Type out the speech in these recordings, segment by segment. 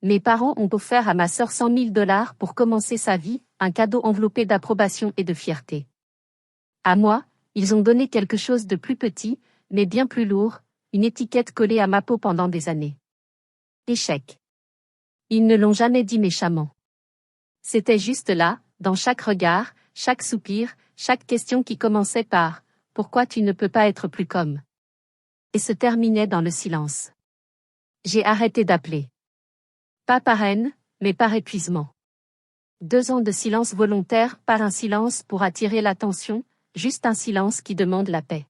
Mes parents ont offert à ma sœur $100 000 pour commencer sa vie, un cadeau enveloppé d'approbation et de fierté. À moi, ils ont donné quelque chose de plus petit, mais bien plus lourd, une étiquette collée à ma peau pendant des années. Échec. Ils ne l'ont jamais dit méchamment. C'était juste là, dans chaque regard, chaque soupir, chaque question qui commençait par « Pourquoi tu ne peux pas être plus comme ?» et se terminait dans le silence. J'ai arrêté d'appeler. Pas par haine, mais par épuisement. 2 ans de silence volontaire, pas un silence pour attirer l'attention, juste un silence qui demande la paix.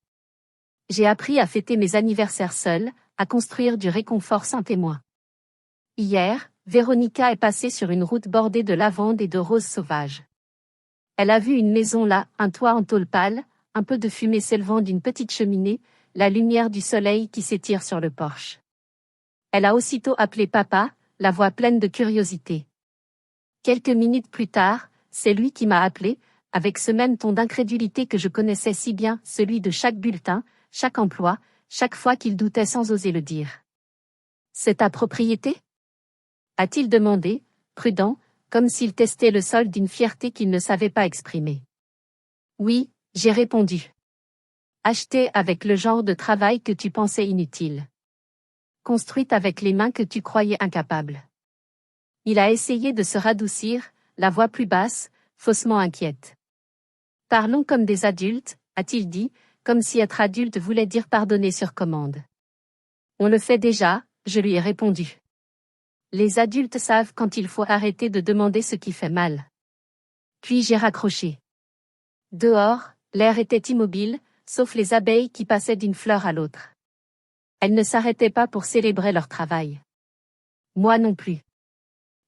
J'ai appris à fêter mes anniversaires seule, à construire du réconfort sans témoin. Hier, Véronica est passée sur une route bordée de lavande et de roses sauvages. Elle a vu une maison là, un toit en tôle pâle, un peu de fumée s'élevant d'une petite cheminée, la lumière du soleil qui s'étire sur le porche. Elle a aussitôt appelé papa, la voix pleine de curiosité. Quelques minutes plus tard, c'est lui qui m'a appelé, avec ce même ton d'incrédulité que je connaissais si bien, celui de chaque bulletin, chaque emploi, chaque fois qu'il doutait sans oser le dire. « C'est ta propriété ?» a-t-il demandé, prudent, comme s'il testait le sol d'une fierté qu'il ne savait pas exprimer. « Oui », j'ai répondu. « Achetée avec le genre de travail que tu pensais inutile. Construite avec les mains que tu croyais incapables. » Il a essayé de se radoucir, la voix plus basse, faussement inquiète. « Parlons comme des adultes », a-t-il dit, comme si être adulte voulait dire pardonner sur commande. « On le fait déjà », je lui ai répondu. Les adultes savent quand il faut arrêter de demander ce qui fait mal. Puis j'ai raccroché. Dehors, l'air était immobile, sauf les abeilles qui passaient d'une fleur à l'autre. Elles ne s'arrêtaient pas pour célébrer leur travail. Moi non plus.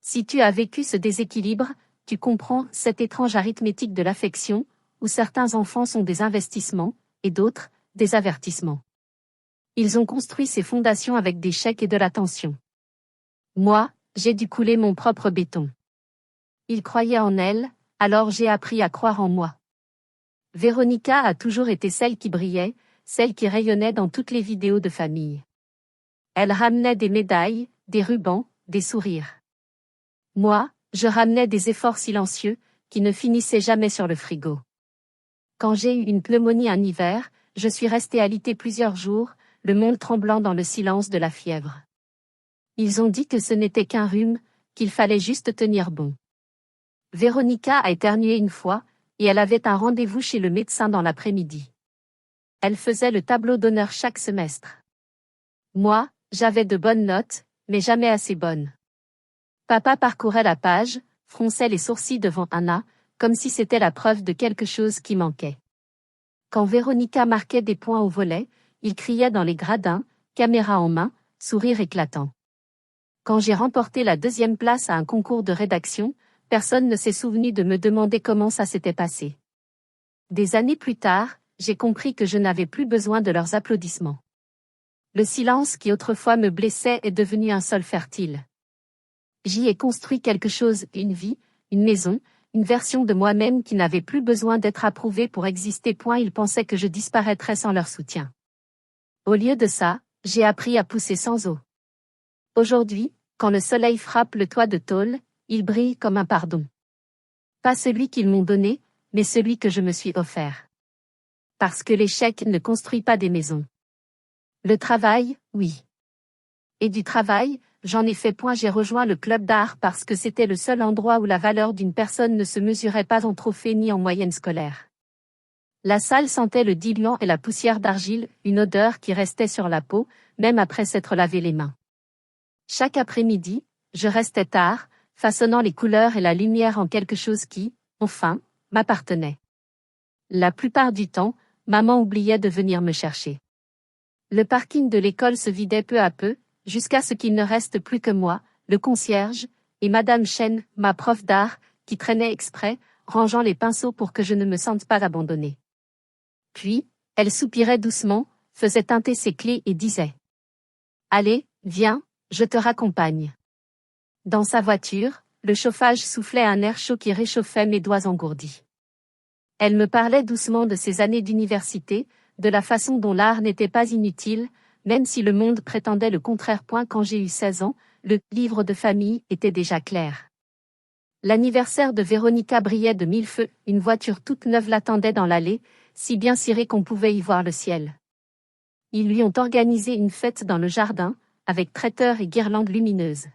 Si tu as vécu ce déséquilibre, tu comprends cette étrange arithmétique de l'affection, où certains enfants sont des investissements, et d'autres, des avertissements. Ils ont construit ces fondations avec des chèques et de l'attention. Moi, j'ai dû couler mon propre béton. Ils croyaient en elle, alors j'ai appris à croire en moi. Véronica a toujours été celle qui brillait, celle qui rayonnait dans toutes les vidéos de famille. Elle ramenait des médailles, des rubans, des sourires. Moi, je ramenais des efforts silencieux, qui ne finissaient jamais sur le frigo. Quand j'ai eu une pneumonie un hiver, je suis restée alitée plusieurs jours, le monde tremblant dans le silence de la fièvre. Ils ont dit que ce n'était qu'un rhume, qu'il fallait juste tenir bon. Véronica a éternué une fois, et elle avait un rendez-vous chez le médecin dans l'après-midi. Elle faisait le tableau d'honneur chaque semestre. Moi, j'avais de bonnes notes, mais jamais assez bonnes. Papa parcourait la page, fronçait les sourcils devant Anna, comme si c'était la preuve de quelque chose qui manquait. Quand Véronica marquait des points au volet, il criait dans les gradins, caméra en main, sourire éclatant. Quand j'ai remporté la 2e place à un concours de rédaction, personne ne s'est souvenu de me demander comment ça s'était passé. Des années plus tard, j'ai compris que je n'avais plus besoin de leurs applaudissements. Le silence qui autrefois me blessait est devenu un sol fertile. J'y ai construit quelque chose, une vie, une maison, une version de moi-même qui n'avait plus besoin d'être approuvée pour exister. Ils pensaient que je disparaîtrais sans leur soutien. Au lieu de ça, j'ai appris à pousser sans eau. Aujourd'hui, quand le soleil frappe le toit de tôle, il brille comme un pardon. Pas celui qu'ils m'ont donné, mais celui que je me suis offert. Parce que l'échec ne construit pas des maisons. Le travail, oui. Et du travail, j'en ai fait point. J'ai rejoint le club d'art parce que c'était le seul endroit où la valeur d'une personne ne se mesurait pas en trophée ni en moyenne scolaire. La salle sentait le diluant et la poussière d'argile, une odeur qui restait sur la peau, même après s'être lavé les mains. Chaque après-midi, je restais tard, façonnant les couleurs et la lumière en quelque chose qui, enfin, m'appartenait. La plupart du temps, maman oubliait de venir me chercher. Le parking de l'école se vidait peu à peu, jusqu'à ce qu'il ne reste plus que moi, le concierge, et Madame Chen, ma prof d'art, qui traînait exprès, rangeant les pinceaux pour que je ne me sente pas abandonnée. Puis, elle soupirait doucement, faisait tinter ses clés et disait « Allez, viens, je te raccompagne. » Dans sa voiture, le chauffage soufflait un air chaud qui réchauffait mes doigts engourdis. Elle me parlait doucement de ses années d'université, de la façon dont l'art n'était pas inutile, même si le monde prétendait le contraire. Quand j'ai eu 16 ans, le livre de famille était déjà clair. L'anniversaire de Véronica brillait de mille feux, une voiture toute neuve l'attendait dans l'allée, si bien cirée qu'on pouvait y voir le ciel. Ils lui ont organisé une fête dans le jardin, avec traiteur et guirlandes lumineuses.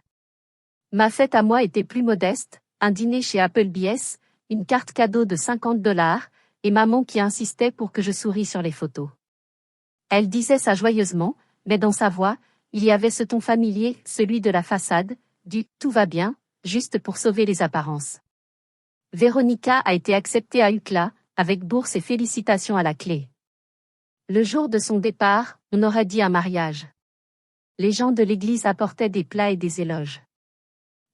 Ma fête à moi était plus modeste, un dîner chez Applebee's, une carte cadeau de $50, et maman qui insistait pour que je sourie sur les photos. Elle disait ça joyeusement, mais dans sa voix, il y avait ce ton familier, celui de la façade, du « tout va bien », juste pour sauver les apparences. Véronica a été acceptée à UCLA, avec bourse et félicitations à la clé. Le jour de son départ, on aurait dit un mariage. Les gens de l'église apportaient des plats et des éloges.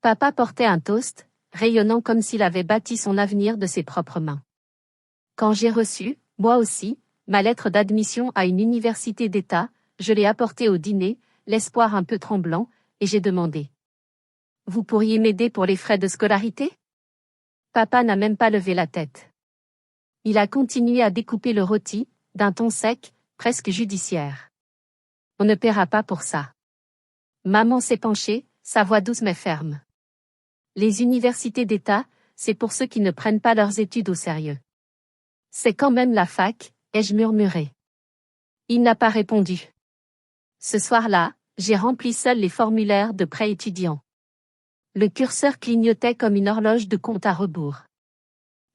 Papa portait un toast, rayonnant comme s'il avait bâti son avenir de ses propres mains. Quand j'ai reçu, moi aussi, ma lettre d'admission à une université d'État, je l'ai apportée au dîner, l'espoir un peu tremblant, et j'ai demandé. Vous pourriez m'aider pour les frais de scolarité? Papa n'a même pas levé la tête. Il a continué à découper le rôti, d'un ton sec, presque judiciaire. On ne paiera pas pour ça. Maman s'est penchée, sa voix douce mais ferme. Les universités d'État, c'est pour ceux qui ne prennent pas leurs études au sérieux. C'est quand même la fac, ai-je murmuré. Il n'a pas répondu. Ce soir-là, j'ai rempli seul les formulaires de prêt étudiant. Le curseur clignotait comme une horloge de compte à rebours.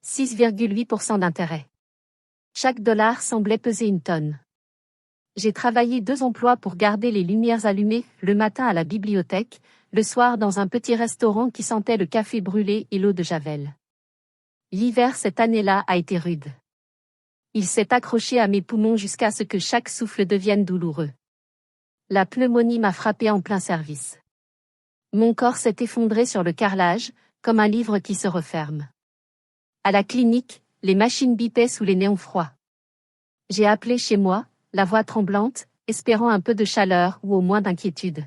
6,8% d'intérêt. Chaque dollar semblait peser une tonne. J'ai travaillé 2 emplois pour garder les lumières allumées, le matin à la bibliothèque, le soir dans un petit restaurant qui sentait le café brûlé et l'eau de Javel. L'hiver cette année-là a été rude. Il s'est accroché à mes poumons jusqu'à ce que chaque souffle devienne douloureux. La pneumonie m'a frappé en plein service. Mon corps s'est effondré sur le carrelage, comme un livre qui se referme. À la clinique, les machines bipaient sous les néons froids. J'ai appelé chez moi, la voix tremblante, espérant un peu de chaleur ou au moins d'inquiétude.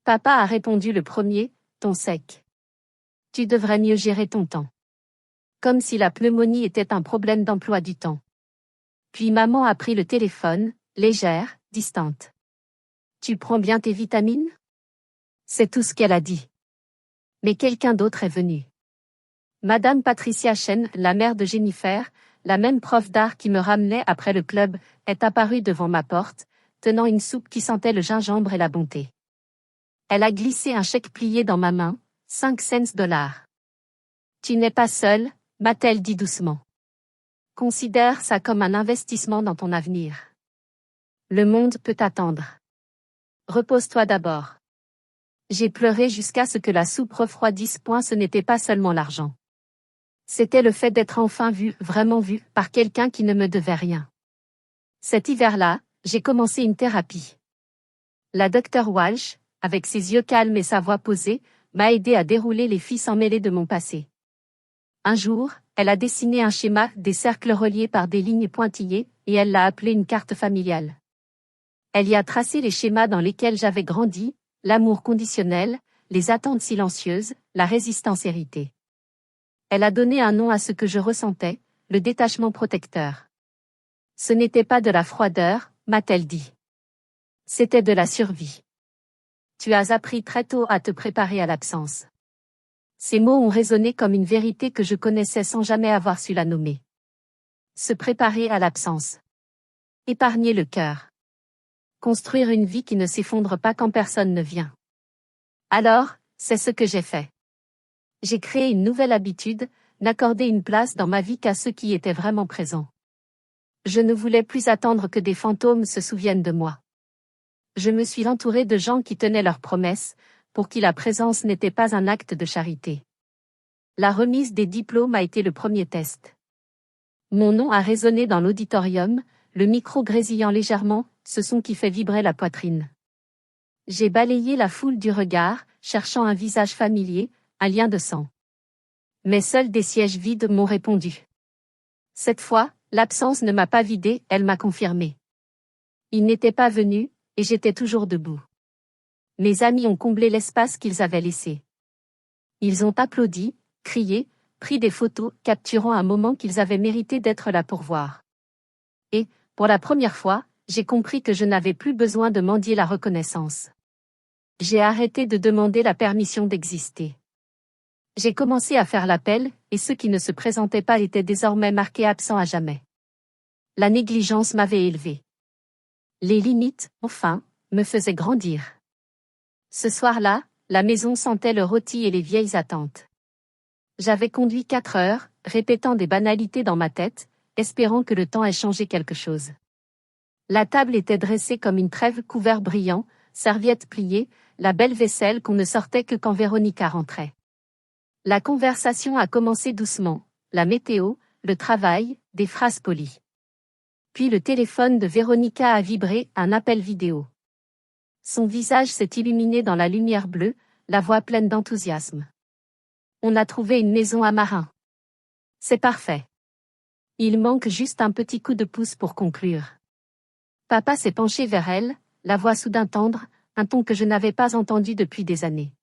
Papa a répondu le premier, ton sec. Tu devrais mieux gérer ton temps. Comme si la pneumonie était un problème d'emploi du temps. Puis maman a pris le téléphone, légère, distante. Tu prends bien tes vitamines? C'est tout ce qu'elle a dit. Mais quelqu'un d'autre est venu. Madame Patricia Chen, la mère de Jennifer, la même prof d'art qui me ramenait après le club, est apparue devant ma porte, tenant une soupe qui sentait le gingembre et la bonté. Elle a glissé un chèque plié dans ma main, 5 cents. Tu n'es pas seule, m'a-t-elle dit doucement. Considère ça comme un investissement dans ton avenir. Le monde peut attendre. Repose-toi d'abord. J'ai pleuré jusqu'à ce que la soupe refroidisse. Ce n'était pas seulement l'argent. C'était le fait d'être enfin vue, vraiment vue, par quelqu'un qui ne me devait rien. Cet hiver-là, j'ai commencé une thérapie. La docteure Walsh, avec ses yeux calmes et sa voix posée, m'a aidé à dérouler les fils emmêlés de mon passé. Un jour, elle a dessiné un schéma, des cercles reliés par des lignes pointillées, et elle l'a appelé une carte familiale. Elle y a tracé les schémas dans lesquels j'avais grandi, l'amour conditionnel, les attentes silencieuses, la résistance héritée. Elle a donné un nom à ce que je ressentais, le détachement protecteur. Ce n'était pas de la froideur, m'a-t-elle dit. C'était de la survie. Tu as appris très tôt à te préparer à l'absence. Ces mots ont résonné comme une vérité que je connaissais sans jamais avoir su la nommer. Se préparer à l'absence. Épargner le cœur. Construire une vie qui ne s'effondre pas quand personne ne vient. Alors, c'est ce que j'ai fait. J'ai créé une nouvelle habitude, n'accorder une place dans ma vie qu'à ceux qui étaient vraiment présents. Je ne voulais plus attendre que des fantômes se souviennent de moi. Je me suis entouré de gens qui tenaient leurs promesses, pour qui la présence n'était pas un acte de charité. La remise des diplômes a été le premier test. Mon nom a résonné dans l'auditorium, le micro grésillant légèrement, ce son qui fait vibrer la poitrine. J'ai balayé la foule du regard, cherchant un visage familier, un lien de sang. Mais seuls des sièges vides m'ont répondu. Cette fois, l'absence ne m'a pas vidé, elle m'a confirmé. Ils n'étaient pas venus, et j'étais toujours debout. Mes amis ont comblé l'espace qu'ils avaient laissé. Ils ont applaudi, crié, pris des photos, capturant un moment qu'ils avaient mérité d'être là pour voir. Et, pour la première fois, j'ai compris que je n'avais plus besoin de mendier la reconnaissance. J'ai arrêté de demander la permission d'exister. J'ai commencé à faire l'appel, et ceux qui ne se présentaient pas étaient désormais marqués absents à jamais. La négligence m'avait élevé. Les limites, enfin, me faisaient grandir. Ce soir-là, la maison sentait le rôti et les vieilles attentes. J'avais conduit 4 heures, répétant des banalités dans ma tête, espérant que le temps ait changé quelque chose. La table était dressée comme une trêve, couvert brillant, serviettes pliées, la belle vaisselle qu'on ne sortait que quand Véronica rentrait. La conversation a commencé doucement, la météo, le travail, des phrases polies. Puis le téléphone de Véronica a vibré, un appel vidéo. Son visage s'est illuminé dans la lumière bleue, la voix pleine d'enthousiasme. On a trouvé une maison à Marin. C'est parfait. Il manque juste un petit coup de pouce pour conclure. Papa s'est penché vers elle, la voix soudain tendre, un ton que je n'avais pas entendu depuis des années.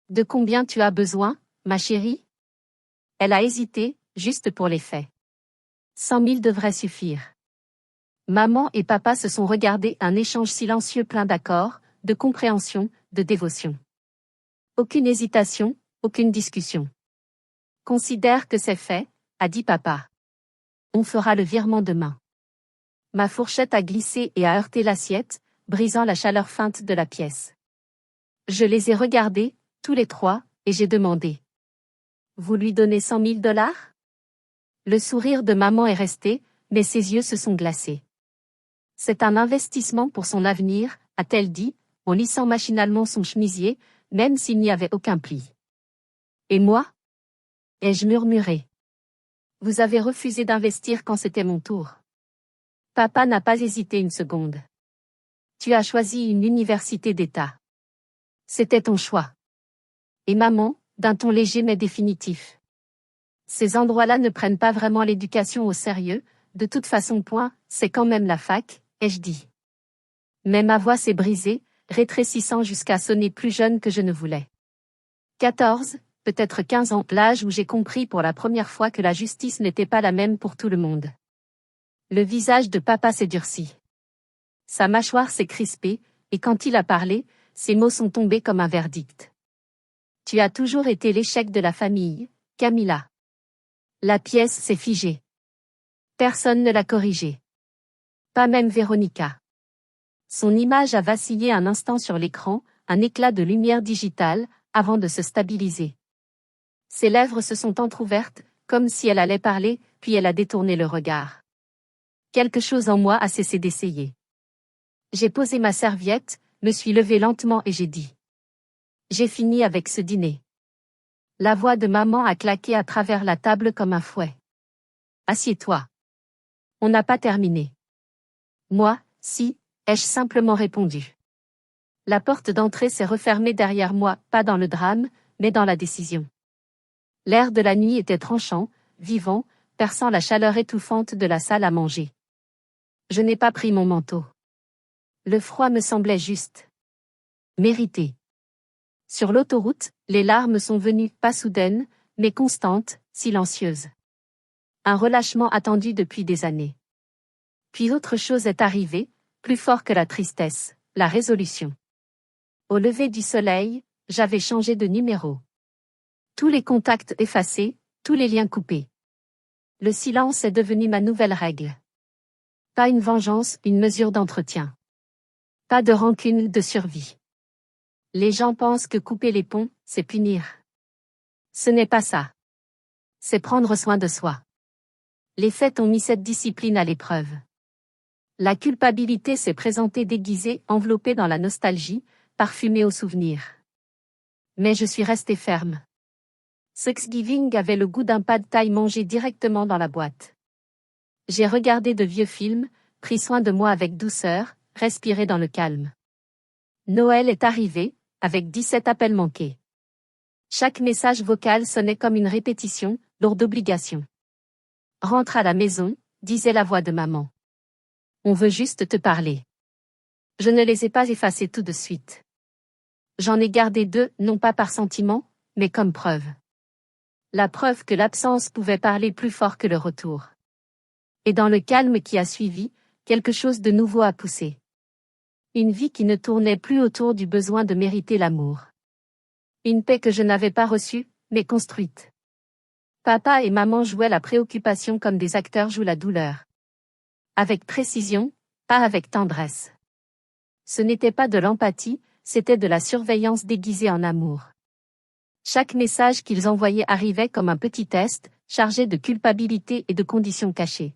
De combien tu as besoin, ma chérie? Elle a hésité, juste pour les faits. 100 000 devrait suffire. Maman et papa se sont regardés, un échange silencieux plein d'accords, de compréhension, de dévotion. Aucune hésitation, aucune discussion. Considère que c'est fait, a dit papa. On fera le virement demain. Ma fourchette a glissé et a heurté l'assiette, brisant la chaleur feinte de la pièce. Je les ai regardés, tous les trois, et j'ai demandé. Vous lui donnez 100 000 $? Le sourire de maman est resté, mais ses yeux se sont glacés. C'est un investissement pour son avenir, a-t-elle dit, en lissant machinalement son chemisier, même s'il n'y avait aucun pli. Et moi? Ai-je murmuré. Vous avez refusé d'investir quand c'était mon tour. Papa n'a pas hésité une seconde. Tu as choisi une université d'État. C'était ton choix. Et maman, d'un ton léger mais définitif. Ces endroits-là ne prennent pas vraiment l'éducation au sérieux, de toute façon c'est quand même la fac, ai-je dit. Mais ma voix s'est brisée, rétrécissant jusqu'à sonner plus jeune que je ne voulais. 14, peut-être 15 ans, l'âge où j'ai compris pour la première fois que la justice n'était pas la même pour tout le monde. Le visage de papa s'est durci. Sa mâchoire s'est crispée, et quand il a parlé, ses mots sont tombés comme un verdict. Tu as toujours été l'échec de la famille, Camilla. La pièce s'est figée. Personne ne l'a corrigée. Pas même Véronica. Son image a vacillé un instant sur l'écran, un éclat de lumière digitale, avant de se stabiliser. Ses lèvres se sont entr'ouvertes, comme si elle allait parler, puis elle a détourné le regard. Quelque chose en moi a cessé d'essayer. J'ai posé ma serviette, me suis levée lentement et j'ai dit. J'ai fini avec ce dîner. La voix de maman a claqué à travers la table comme un fouet. Assieds-toi. On n'a pas terminé. Moi, si, ai-je simplement répondu. La porte d'entrée s'est refermée derrière moi, pas dans le drame, mais dans la décision. L'air de la nuit était tranchant, vivant, perçant la chaleur étouffante de la salle à manger. Je n'ai pas pris mon manteau. Le froid me semblait juste. Mérité. Sur l'autoroute, les larmes sont venues, pas soudaines, mais constantes, silencieuses. Un relâchement attendu depuis des années. Puis autre chose est arrivée, plus fort que la tristesse, la résolution. Au lever du soleil, j'avais changé de numéro. Tous les contacts effacés, tous les liens coupés. Le silence est devenu ma nouvelle règle. Pas une vengeance, une mesure d'entretien. Pas de rancune, de survie. Les gens pensent que couper les ponts, c'est punir. Ce n'est pas ça. C'est prendre soin de soi. Les faits ont mis cette discipline à l'épreuve. La culpabilité s'est présentée déguisée, enveloppée dans la nostalgie, parfumée au souvenir. Mais je suis restée ferme. Thanksgiving avait le goût d'un pad thai mangé directement dans la boîte. J'ai regardé de vieux films, pris soin de moi avec douceur, respiré dans le calme. Noël est arrivé, avec 17 appels manqués. Chaque message vocal sonnait comme une répétition, lourde d'obligation. Rentre à la maison, disait la voix de maman. On veut juste te parler. Je ne les ai pas effacés tout de suite. J'en ai gardé 2, non pas par sentiment, mais comme preuve. La preuve que l'absence pouvait parler plus fort que le retour. Et dans le calme qui a suivi, quelque chose de nouveau a poussé. Une vie qui ne tournait plus autour du besoin de mériter l'amour. Une paix que je n'avais pas reçue, mais construite. Papa et maman jouaient la préoccupation comme des acteurs jouent la douleur. Avec précision, pas avec tendresse. Ce n'était pas de l'empathie, c'était de la surveillance déguisée en amour. Chaque message qu'ils envoyaient arrivait comme un petit test, chargé de culpabilité et de conditions cachées.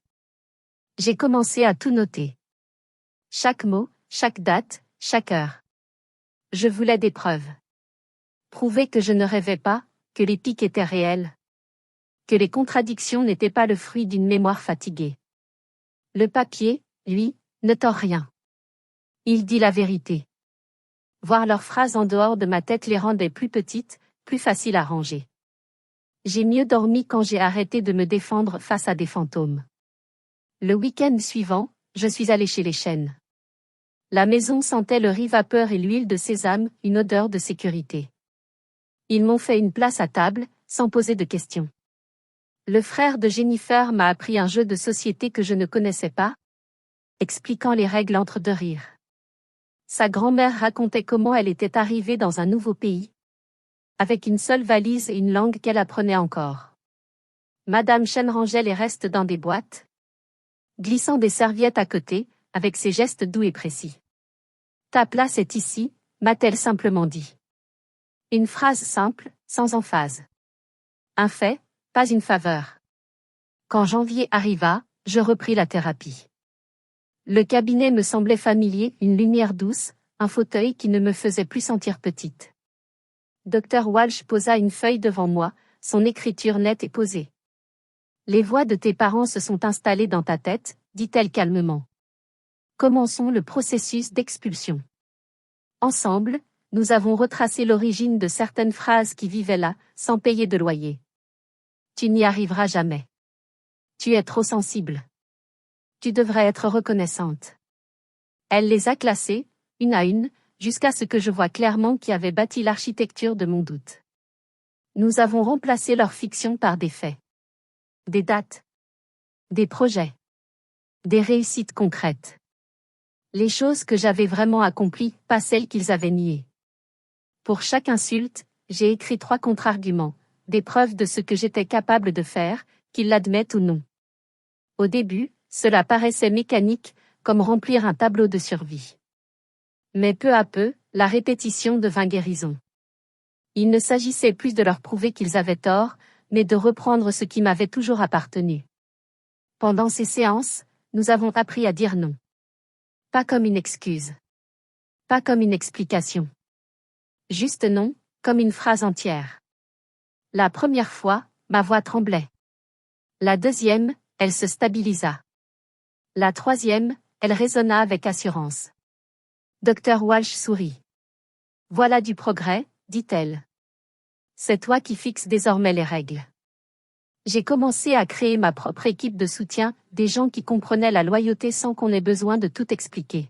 J'ai commencé à tout noter. Chaque mot, chaque date, chaque heure. Je voulais des preuves. Prouver que je ne rêvais pas, que les pics étaient réels. Que les contradictions n'étaient pas le fruit d'une mémoire fatiguée. Le papier, lui, ne tord rien. Il dit la vérité. Voir leurs phrases en dehors de ma tête les rendait plus petites, plus faciles à ranger. J'ai mieux dormi quand j'ai arrêté de me défendre face à des fantômes. Le week-end suivant, je suis allée chez les Chênes. La maison sentait le riz vapeur et l'huile de sésame, une odeur de sécurité. Ils m'ont fait une place à table, sans poser de questions. Le frère de Jennifer m'a appris un jeu de société que je ne connaissais pas, expliquant les règles entre deux rires. Sa grand-mère racontait comment elle était arrivée dans un nouveau pays, avec une seule valise et une langue qu'elle apprenait encore. Madame Chen rangeait les restes dans des boîtes, glissant des serviettes à côté, avec ses gestes doux et précis. « Ta place est ici », m'a-t-elle simplement dit. Une phrase simple, sans emphase. Un fait, pas une faveur. Quand janvier arriva, je repris la thérapie. Le cabinet me semblait familier, une lumière douce, un fauteuil qui ne me faisait plus sentir petite. Dr Walsh posa une feuille devant moi, son écriture nette et posée. « Les voix de tes parents se sont installées dans ta tête », dit-elle calmement. Commençons le processus d'expulsion. Ensemble, nous avons retracé l'origine de certaines phrases qui vivaient là, sans payer de loyer. Tu n'y arriveras jamais. Tu es trop sensible. Tu devrais être reconnaissante. Elle les a classées, une à une, jusqu'à ce que je voie clairement qui avait bâti l'architecture de mon doute. Nous avons remplacé leur fiction par des faits. Des dates. Des projets. Des réussites concrètes. Les choses que j'avais vraiment accomplies, pas celles qu'ils avaient niées. Pour chaque insulte, j'ai écrit 3 contre-arguments, des preuves de ce que j'étais capable de faire, qu'ils l'admettent ou non. Au début, cela paraissait mécanique, comme remplir un tableau de survie. Mais peu à peu, la répétition devint guérison. Il ne s'agissait plus de leur prouver qu'ils avaient tort, mais de reprendre ce qui m'avait toujours appartenu. Pendant ces séances, nous avons appris à dire non. Pas comme une excuse. Pas comme une explication. Juste non, comme une phrase entière. La première fois, ma voix tremblait. La deuxième, elle se stabilisa. La troisième, elle résonna avec assurance. Dr Walsh sourit. Voilà du progrès, dit-elle. C'est toi qui fixes désormais les règles. J'ai commencé à créer ma propre équipe de soutien, des gens qui comprenaient la loyauté sans qu'on ait besoin de tout expliquer.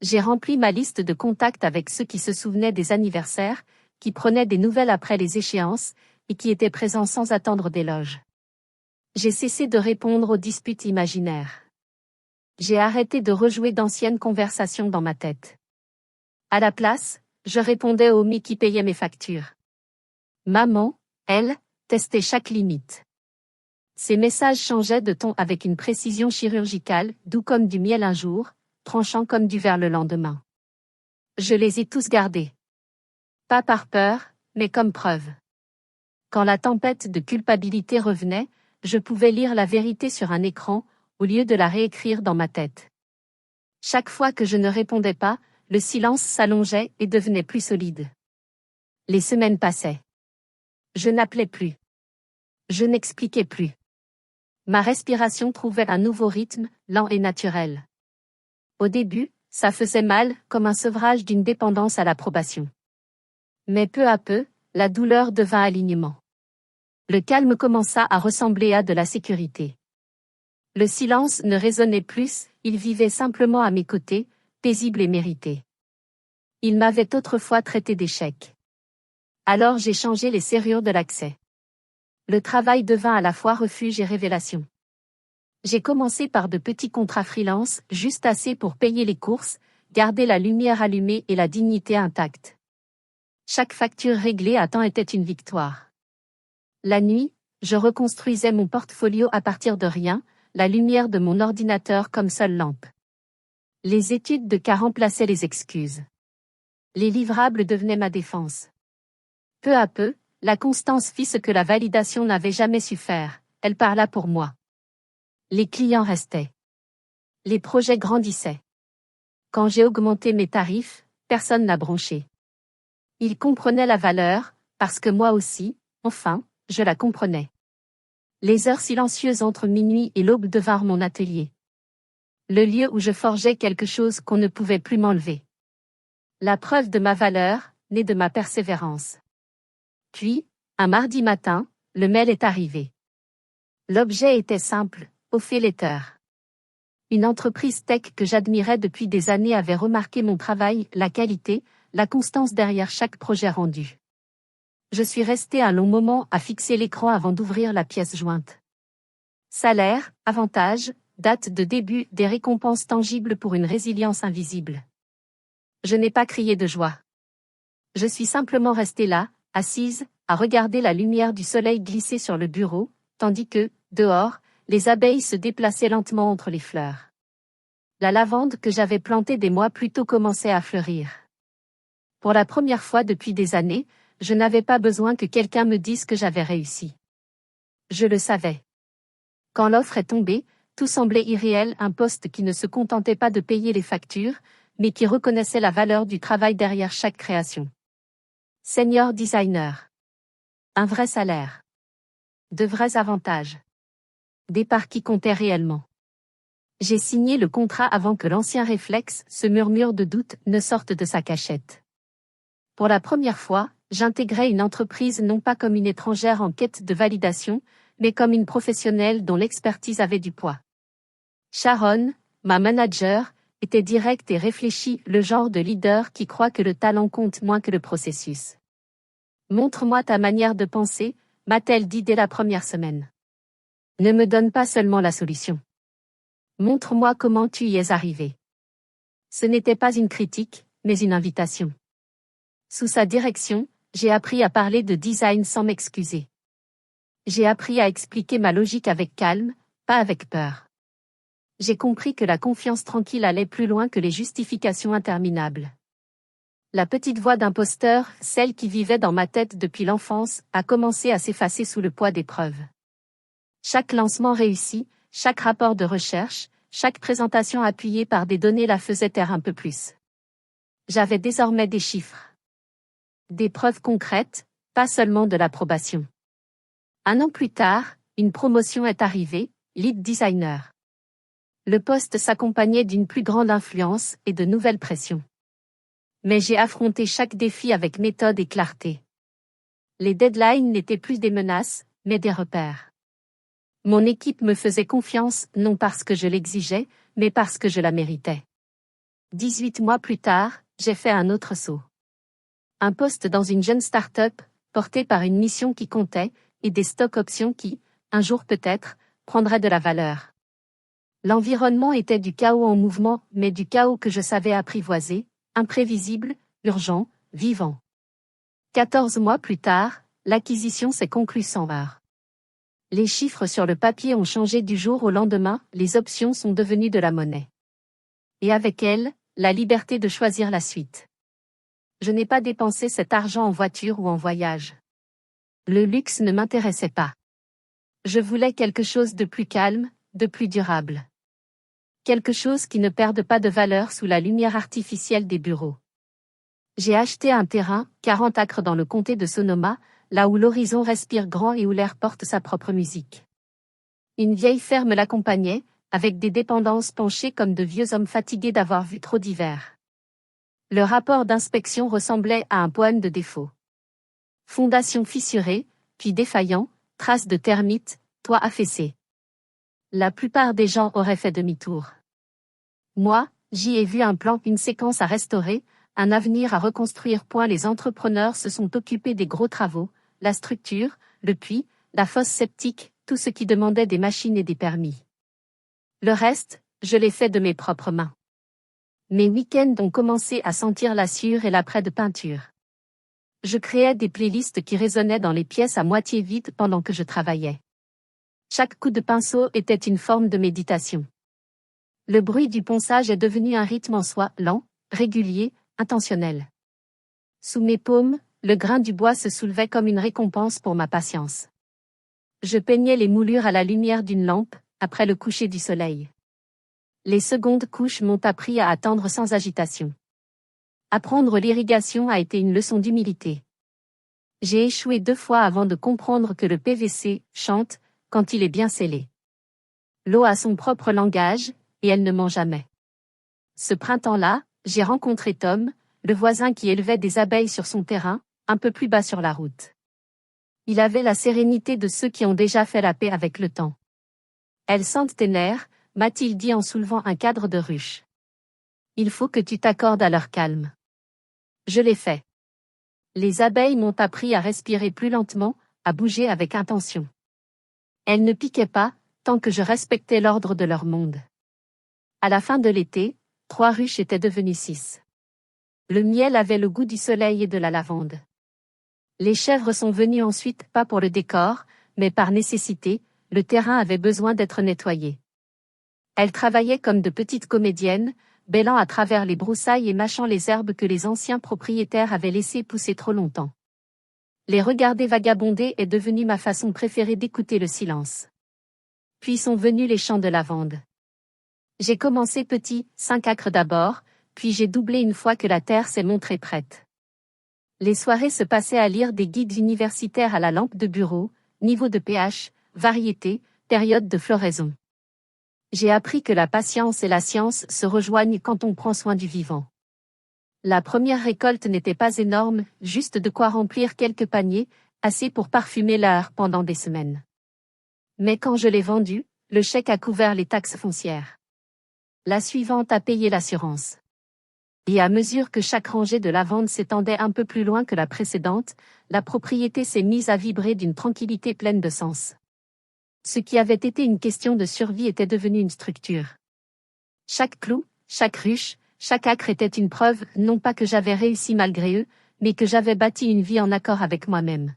J'ai rempli ma liste de contacts avec ceux qui se souvenaient des anniversaires, qui prenaient des nouvelles après les échéances, et qui étaient présents sans attendre d'éloges. J'ai cessé de répondre aux disputes imaginaires. J'ai arrêté de rejouer d'anciennes conversations dans ma tête. À la place, je répondais aux mi qui payaient mes factures. Maman, elle, testait chaque limite. Ces messages changeaient de ton avec une précision chirurgicale, doux comme du miel un jour, tranchant comme du verre le lendemain. Je les ai tous gardés. Pas par peur, mais comme preuve. Quand la tempête de culpabilité revenait, je pouvais lire la vérité sur un écran, au lieu de la réécrire dans ma tête. Chaque fois que je ne répondais pas, le silence s'allongeait et devenait plus solide. Les semaines passaient. Je n'appelais plus. Je n'expliquais plus. Ma respiration trouvait un nouveau rythme, lent et naturel. Au début, ça faisait mal, comme un sevrage d'une dépendance à l'approbation. Mais peu à peu, la douleur devint alignement. Le calme commença à ressembler à de la sécurité. Le silence ne résonnait plus, il vivait simplement à mes côtés, paisible et mérité. Il m'avait autrefois traité d'échec. Alors j'ai changé les serrures de l'accès. Le travail devint à la fois refuge et révélation. J'ai commencé par de petits contrats freelance, juste assez pour payer les courses, garder la lumière allumée et la dignité intacte. Chaque facture réglée à temps était une victoire. La nuit, je reconstruisais mon portfolio à partir de rien, la lumière de mon ordinateur comme seule lampe. Les études de cas remplaçaient les excuses. Les livrables devenaient ma défense. Peu à peu, la constance fit ce que la validation n'avait jamais su faire, elle parla pour moi. Les clients restaient. Les projets grandissaient. Quand j'ai augmenté mes tarifs, personne n'a bronché. Ils comprenaient la valeur, parce que moi aussi, enfin, je la comprenais. Les heures silencieuses entre minuit et l'aube devinrent mon atelier. Le lieu où je forgeais quelque chose qu'on ne pouvait plus m'enlever. La preuve de ma valeur, née de ma persévérance. Puis, un mardi matin, le mail est arrivé. L'objet était simple, Ophéletter. Une entreprise tech que j'admirais depuis des années avait remarqué mon travail, la qualité, la constance derrière chaque projet rendu. Je suis resté un long moment à fixer l'écran avant d'ouvrir la pièce jointe. Salaire, avantages, date de début, des récompenses tangibles pour une résilience invisible. Je n'ai pas crié de joie. Je suis simplement restée là, assise, à regarder la lumière du soleil glisser sur le bureau, tandis que, dehors, les abeilles se déplaçaient lentement entre les fleurs. La lavande que j'avais plantée des mois plus tôt commençait à fleurir. Pour la première fois depuis des années, je n'avais pas besoin que quelqu'un me dise que j'avais réussi. Je le savais. Quand l'offre est tombée, tout semblait irréel, un poste qui ne se contentait pas de payer les factures, mais qui reconnaissait la valeur du travail derrière chaque création. Senior designer. Un vrai salaire. De vrais avantages. Des parts qui comptaient réellement. J'ai signé le contrat avant que l'ancien réflexe, ce murmure de doute, ne sorte de sa cachette. Pour la première fois, j'intégrais une entreprise non pas comme une étrangère en quête de validation, mais comme une professionnelle dont l'expertise avait du poids. Sharon, ma manager, était directe et réfléchie, le genre de leader qui croit que le talent compte moins que le processus. Montre-moi ta manière de penser, m'a-t-elle dit dès la première semaine. Ne me donne pas seulement la solution. Montre-moi comment tu y es arrivé. Ce n'était pas une critique, mais une invitation. Sous sa direction, j'ai appris à parler de design sans m'excuser. J'ai appris à expliquer ma logique avec calme, pas avec peur. J'ai compris que la confiance tranquille allait plus loin que les justifications interminables. La petite voix d'imposteur, celle qui vivait dans ma tête depuis l'enfance, a commencé à s'effacer sous le poids des preuves. Chaque lancement réussi, chaque rapport de recherche, chaque présentation appuyée par des données la faisait taire un peu plus. J'avais désormais des chiffres. Des preuves concrètes, pas seulement de l'approbation. 1 an plus tard, une promotion est arrivée, lead designer. Le poste s'accompagnait d'une plus grande influence et de nouvelles pressions. Mais j'ai affronté chaque défi avec méthode et clarté. Les deadlines n'étaient plus des menaces, mais des repères. Mon équipe me faisait confiance, non parce que je l'exigeais, mais parce que je la méritais. 18 mois plus tard, j'ai fait un autre saut. Un poste dans une jeune start-up, porté par une mission qui comptait, et des stock options qui, un jour peut-être, prendraient de la valeur. L'environnement était du chaos en mouvement, mais du chaos que je savais apprivoiser, imprévisible, urgent, vivant. 14 mois plus tard, l'acquisition s'est conclue sans heurts. Les chiffres sur le papier ont changé du jour au lendemain, les options sont devenues de la monnaie. Et avec elles, la liberté de choisir la suite. Je n'ai pas dépensé cet argent en voiture ou en voyage. Le luxe ne m'intéressait pas. Je voulais quelque chose de plus calme, de plus durable. Quelque chose qui ne perde pas de valeur sous la lumière artificielle des bureaux. J'ai acheté un terrain, 40 acres dans le comté de Sonoma, là où l'horizon respire grand et où l'air porte sa propre musique. Une vieille ferme l'accompagnait, avec des dépendances penchées comme de vieux hommes fatigués d'avoir vu trop d'hiver. Le rapport d'inspection ressemblait à un poème de défaut. Fondation fissurée, puis défaillant, traces de termites, toit affaissé. La plupart des gens auraient fait demi-tour. Moi, j'y ai vu un plan, une séquence à restaurer, un avenir à reconstruire. Les entrepreneurs se sont occupés des gros travaux, la structure, le puits, la fosse septique, tout ce qui demandait des machines et des permis. Le reste, je l'ai fait de mes propres mains. Mes week-ends ont commencé à sentir la sueur et l'après de peinture. Je créais des playlists qui résonnaient dans les pièces à moitié vides pendant que je travaillais. Chaque coup de pinceau était une forme de méditation. Le bruit du ponçage est devenu un rythme en soi, lent, régulier, intentionnel. Sous mes paumes, le grain du bois se soulevait comme une récompense pour ma patience. Je peignais les moulures à la lumière d'une lampe, après le coucher du soleil. Les secondes couches m'ont appris à attendre sans agitation. Apprendre l'irrigation a été une leçon d'humilité. J'ai échoué 2 fois avant de comprendre que le PVC chante quand il est bien scellé. L'eau a son propre langage, et elle ne ment jamais. Ce printemps-là, j'ai rencontré Tom, le voisin qui élevait des abeilles sur son terrain, un peu plus bas sur la route. Il avait la sérénité de ceux qui ont déjà fait la paix avec le temps. Elles sentent tes nerfs, m'a-t-il dit en soulevant un cadre de ruche. Il faut que tu t'accordes à leur calme. Je l'ai fait. Les abeilles m'ont appris à respirer plus lentement, à bouger avec intention. Elles ne piquaient pas, tant que je respectais l'ordre de leur monde. À la fin de l'été, 3 ruches étaient devenues 6. Le miel avait le goût du soleil et de la lavande. Les chèvres sont venues ensuite, pas pour le décor, mais par nécessité, le terrain avait besoin d'être nettoyé. Elles travaillaient comme de petites comédiennes, bêlant à travers les broussailles et mâchant les herbes que les anciens propriétaires avaient laissées pousser trop longtemps. Les regarder vagabonder est devenu ma façon préférée d'écouter le silence. Puis sont venus les champs de lavande. J'ai commencé petit, 5 acres d'abord, puis j'ai doublé une fois que la terre s'est montrée prête. Les soirées se passaient à lire des guides universitaires à la lampe de bureau, niveau de pH, variété, période de floraison. J'ai appris que la patience et la science se rejoignent quand on prend soin du vivant. La première récolte n'était pas énorme, juste de quoi remplir quelques paniers, assez pour parfumer l'air pendant des semaines. Mais quand je l'ai vendue, le chèque a couvert les taxes foncières. La suivante a payé l'assurance. Et à mesure que chaque rangée de lavande s'étendait un peu plus loin que la précédente, la propriété s'est mise à vibrer d'une tranquillité pleine de sens. Ce qui avait été une question de survie était devenu une structure. Chaque clou, chaque ruche, chaque acre était une preuve, non pas que j'avais réussi malgré eux, mais que j'avais bâti une vie en accord avec moi-même.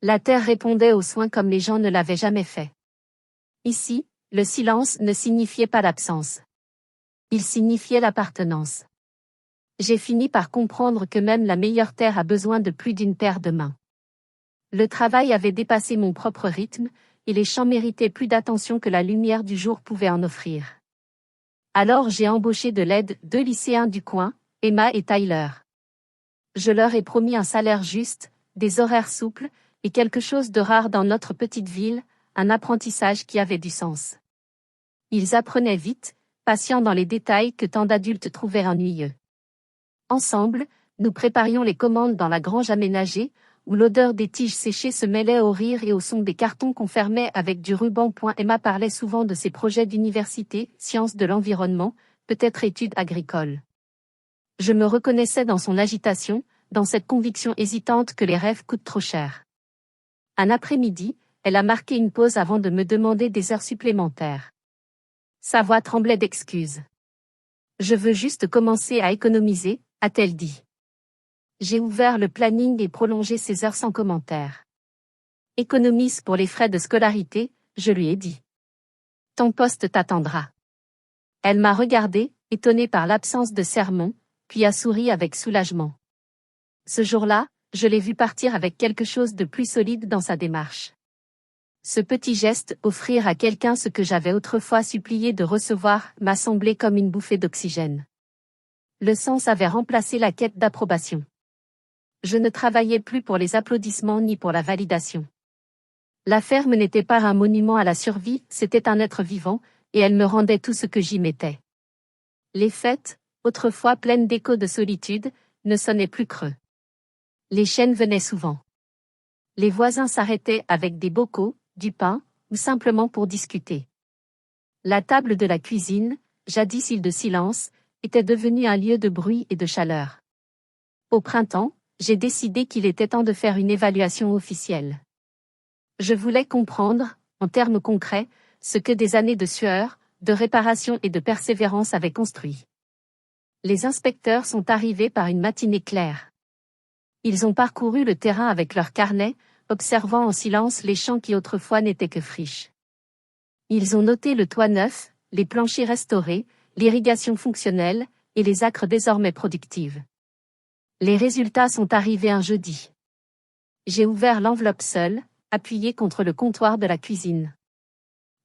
La terre répondait aux soins comme les gens ne l'avaient jamais fait. Ici, le silence ne signifiait pas l'absence. Il signifiait l'appartenance. J'ai fini par comprendre que même la meilleure terre a besoin de plus d'une paire de mains. Le travail avait dépassé mon propre rythme, et les champs méritaient plus d'attention que la lumière du jour pouvait en offrir. Alors j'ai embauché de l'aide 2 lycéens du coin, Emma et Tyler. Je leur ai promis un salaire juste, des horaires souples, et quelque chose de rare dans notre petite ville, un apprentissage qui avait du sens. Ils apprenaient vite, patients dans les détails que tant d'adultes trouvaient ennuyeux. Ensemble, nous préparions les commandes dans la grange aménagée, où l'odeur des tiges séchées se mêlait au rire et au son des cartons qu'on fermait avec du ruban. Emma parlait souvent de ses projets d'université, sciences de l'environnement, peut-être études agricoles. Je me reconnaissais dans son agitation, dans cette conviction hésitante que les rêves coûtent trop cher. Un après-midi, elle a marqué une pause avant de me demander des heures supplémentaires. Sa voix tremblait d'excuses. « Je veux juste commencer à économiser », a-t-elle dit. J'ai ouvert le planning et prolongé ses heures sans commentaire. « Économise pour les frais de scolarité », je lui ai dit. « Ton poste t'attendra. » Elle m'a regardé, étonnée par l'absence de sermon, puis a souri avec soulagement. Ce jour-là, je l'ai vue partir avec quelque chose de plus solide dans sa démarche. Ce petit geste, offrir à quelqu'un ce que j'avais autrefois supplié de recevoir, m'a semblé comme une bouffée d'oxygène. Le sens avait remplacé la quête d'approbation. Je ne travaillais plus pour les applaudissements ni pour la validation. La ferme n'était pas un monument à la survie, c'était un être vivant, et elle me rendait tout ce que j'y mettais. Les fêtes, autrefois pleines d'échos de solitude, ne sonnaient plus creux. Les chaînes venaient souvent. Les voisins s'arrêtaient avec des bocaux, du pain, ou simplement pour discuter. La table de la cuisine, jadis île de silence, était devenue un lieu de bruit et de chaleur. Au printemps, j'ai décidé qu'il était temps de faire une évaluation officielle. Je voulais comprendre, en termes concrets, ce que des années de sueur, de réparation et de persévérance avaient construit. Les inspecteurs sont arrivés par une matinée claire. Ils ont parcouru le terrain avec leurs carnets, observant en silence les champs qui autrefois n'étaient que friches. Ils ont noté le toit neuf, les planchers restaurés, l'irrigation fonctionnelle, et les acres désormais productives. Les résultats sont arrivés un jeudi. J'ai ouvert l'enveloppe seule, appuyée contre le comptoir de la cuisine.